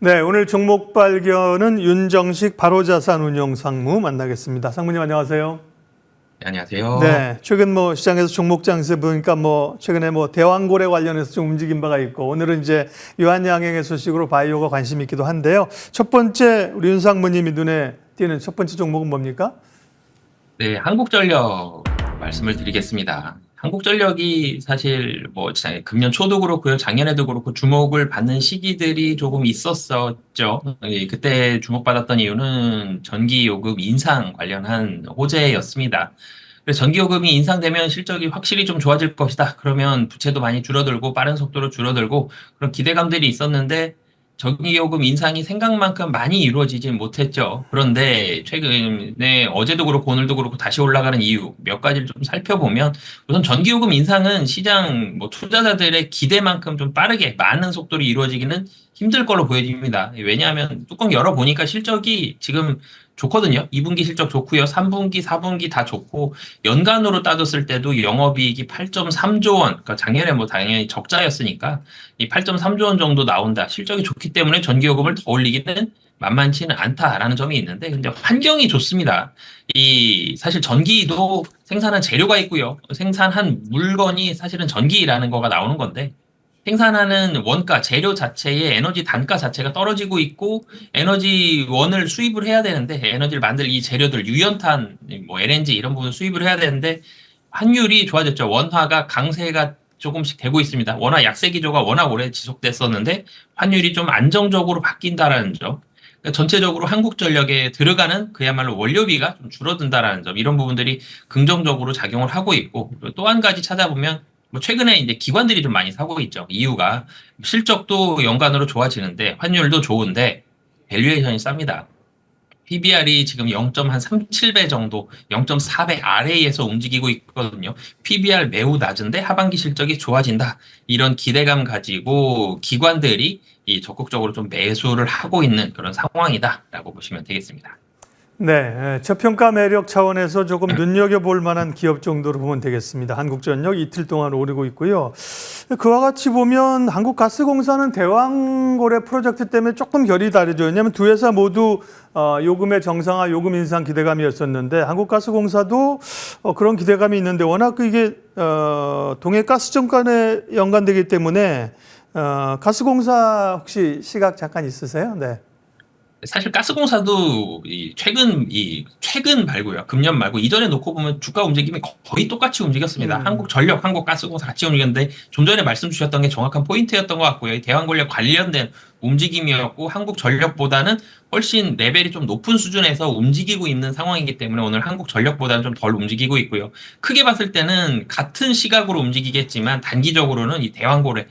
네, 오늘 종목 발견은 윤정식 바로자산운용 상무 만나겠습니다. 상무님 안녕하세요. 네, 안녕하세요. 네, 최근 시장에서 종목 장세 보니까 최근에 대왕고래 관련해서 좀 움직인 바가 있고 오늘은 이제 유한양행의 소식으로 바이오가 관심 있기도 한데요. 첫 번째 우리 윤 상무님이 눈에 띄는 첫 번째 종목은 뭡니까? 네, 한국전력 말씀을 드리겠습니다. 한국전력이 사실 금년 초도 그렇고요, 작년에도 그렇고 주목을 받는 시기들이 조금 있었었죠. 그때 주목받았던 이유는 전기요금 인상 관련한 호재였습니다. 그래서 전기요금이 인상되면 실적이 확실히 좀 좋아질 것이다. 그러면 부채도 많이 줄어들고 빠른 속도로 줄어들고 그런 기대감들이 있었는데 전기요금 인상이 생각만큼 많이 이루어지진 못했죠. 그런데 최근에 어제도 그렇고 오늘도 그렇고 다시 올라가는 이유 몇 가지를 좀 살펴보면 우선 전기요금 인상은 시장 투자자들의 기대만큼 좀 빠르게 많은 속도로 이루어지기는 힘들 걸로 보여집니다. 왜냐하면 뚜껑 열어보니까 실적이 지금 좋거든요. 2분기 실적 좋고요. 3분기, 4분기 다 좋고 연간으로 따졌을 때도 영업이익이 8.3조 원, 그러니까 작년에 당연히 적자였으니까 이 8.3조 원 정도 나온다. 실적이 좋기 때문에 전기요금을 더 올리기는 만만치는 않다라는 점이 있는데, 근데 환경이 좋습니다. 사실 전기도 생산한 재료가 있고요. 생산한 물건이 사실은 전기라는 거가 나오는 건데, 생산하는 원가, 재료 자체의 에너지 단가 자체가 떨어지고 있고, 에너지원을 수입을 해야 되는데, 에너지를 만들 이 재료들, 유연탄, LNG 이런 부분 수입을 해야 되는데, 환율이 좋아졌죠. 원화가 강세가 조금씩 되고 있습니다. 원화 약세 기조가 워낙 오래 지속됐었는데, 환율이 좀 안정적으로 바뀐다라는 점. 그러니까 전체적으로 한국전력에 들어가는 그야말로 원료비가 좀 줄어든다라는 점, 이런 부분들이 긍정적으로 작용을 하고 있고, 또 한 가지 찾아보면, 최근에 이제 기관들이 좀 많이 사고 있죠. 이유가 실적도 연간으로 좋아지는데 환율도 좋은데 밸류에이션이 쌉니다. PBR이 지금 0.37배 정도, 0.4배 아래에서 움직이고 있거든요. PBR 매우 낮은데 하반기 실적이 좋아진다. 이런 기대감 가지고 기관들이 적극적으로 좀 매수를 하고 있는 그런 상황이다라고 보시면 되겠습니다. 네, 저평가 매력 차원에서 조금 눈여겨볼 만한 기업 정도로 보면 되겠습니다. 한국전력 이틀 동안 오르고 있고요. 그와 같이 보면 한국가스공사는 대왕고래 프로젝트 때문에 조금 결이 다르죠. 왜냐하면 두 회사 모두 요금의 정상화, 요금 인상 기대감이었었는데 한국가스공사도 그런 기대감이 있는데 워낙 이게 동해가스정간에 연관되기 때문에 가스공사 혹시 시각 잠깐 있으세요? 네. 사실 가스공사도 최근 말고요. 금년 말고 이전에 놓고 보면 주가 움직임이 거의 똑같이 움직였습니다. 한국전력, 한국가스공사 같이 움직였는데 좀 전에 말씀 주셨던 게 정확한 포인트였던 것 같고요. 이 대왕권력 관련된 움직임이었고 한국전력보다는 훨씬 레벨이 좀 높은 수준에서 움직이고 있는 상황이기 때문에 오늘 한국전력보다는 좀 덜 움직이고 있고요. 크게 봤을 때는 같은 시각으로 움직이겠지만 단기적으로는 이 대왕고래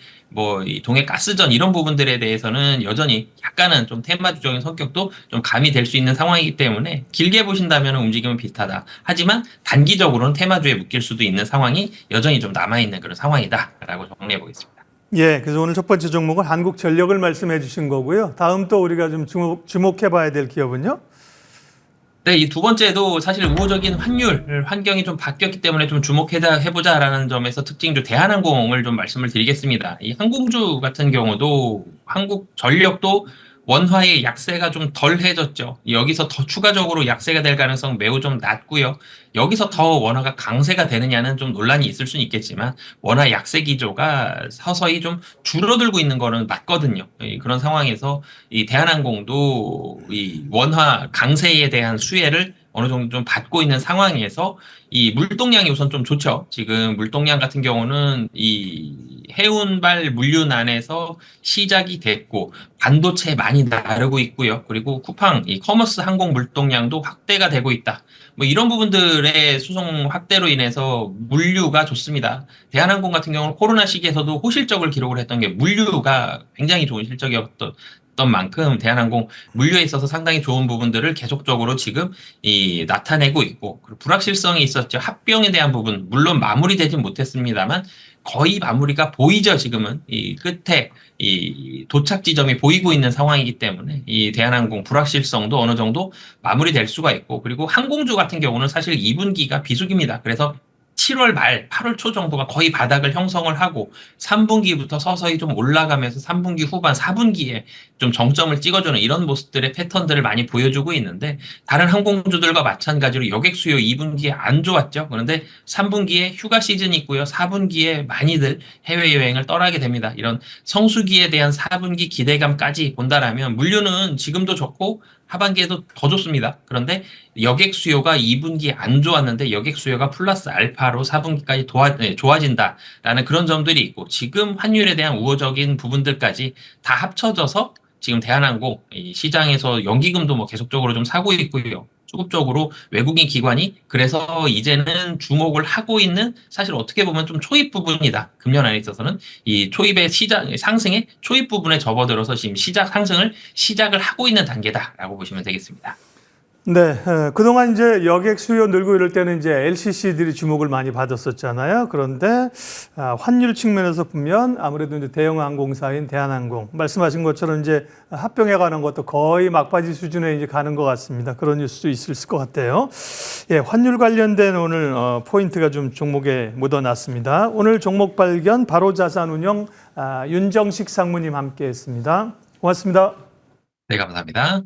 이 동해가스전 이런 부분들에 대해서는 여전히 약간은 좀 테마주적인 성격도 좀 가미될 수 있는 상황이기 때문에 길게 보신다면 움직임은 비슷하다. 하지만 단기적으로는 테마주에 묶일 수도 있는 상황이 여전히 좀 남아있는 그런 상황이다라고 정리해 보겠습니다. 예, 그래서 오늘 첫 번째 종목은 한국전력을 말씀해 주신 거고요. 다음 또 우리가 좀 주목해 봐야 될 기업은요? 네, 이 두 번째도 사실 우호적인 환율 환경이 좀 바뀌었기 때문에 좀 주목해보자라는 점에서 특징주 대한항공을 좀 말씀을 드리겠습니다. 이 항공주 같은 경우도 한국전력도 원화의 약세가 좀 덜해졌죠. 여기서 더 추가적으로 약세가 될 가능성 매우 좀 낮고요. 여기서 더 원화가 강세가 되느냐는 좀 논란이 있을 수는 있겠지만 원화 약세 기조가 서서히 좀 줄어들고 있는 거는 맞거든요. 그런 상황에서 이 대한항공도 이 원화 강세에 대한 수혜를 어느 정도 좀 받고 있는 상황에서 이 물동량이 우선 좀 좋죠. 지금 물동량 같은 경우는 이 해운발 물류난에서 시작이 됐고 반도체 많이 나르고 있고요. 그리고 쿠팡, 이 커머스 항공 물동량도 확대가 되고 있다. 이런 부분들의 수송 확대로 인해서 물류가 좋습니다. 대한항공 같은 경우는 코로나 시기에서도 호실적을 기록을 했던 게 물류가 굉장히 좋은 실적이었던 만큼 대한항공 물류에 있어서 상당히 좋은 부분들을 계속적으로 지금 나타내고 있고, 그리고 불확실성이 있었죠. 합병에 대한 부분 물론 마무리되진 못했습니다만 거의 마무리가 보이죠. 지금은 이 끝에 이 도착 지점이 보이고 있는 상황이기 때문에 이 대한항공 불확실성도 어느 정도 마무리될 수가 있고, 그리고 항공주 같은 경우는 사실 2분기가 비수기입니다. 그래서 7월 말, 8월 초 정도가 거의 바닥을 형성을 하고 3분기부터 서서히 좀 올라가면서 3분기 후반, 4분기에 좀 정점을 찍어주는 이런 모습들의 패턴들을 많이 보여주고 있는데 다른 항공주들과 마찬가지로 여객 수요 2분기에 안 좋았죠. 그런데 3분기에 휴가 시즌이 있고요. 4분기에 많이들 해외여행을 떠나게 됩니다. 이런 성수기에 대한 4분기 기대감까지 본다라면 물류는 지금도 좋고 하반기에도 더 좋습니다. 그런데 여객 수요가 2분기에 안 좋았는데 여객 수요가 플러스 알파로 4분기까지 좋아진다라는 그런 점들이 있고 지금 환율에 대한 우호적인 부분들까지 다 합쳐져서 지금 대한항공 이 시장에서 연기금도 뭐 계속적으로 좀 사고 있고요. 수급적으로 외국인 기관이 그래서 이제는 주목을 하고 있는 사실 어떻게 보면 좀 초입 부분이다. 금년 안에 있어서는 이 초입의 시장 상승의 초입 부분에 접어들어서 지금 상승을 시작을 하고 있는 단계다라고 보시면 되겠습니다. 네, 그동안 이제 여객 수요 늘고 이럴 때는 이제 LCC들이 주목을 많이 받았었잖아요. 그런데 환율 측면에서 보면 아무래도 이제 대형 항공사인 대한항공 말씀하신 것처럼 이제 합병해 가는 것도 거의 막바지 수준에 이제 가는 것 같습니다. 그런 뉴스도 있을 것 같아요. 예, 환율 관련된 오늘 포인트가 좀 종목에 묻어났습니다. 오늘 종목 발견 바로자산운용 윤정식 상무님 함께했습니다. 고맙습니다. 네, 감사합니다.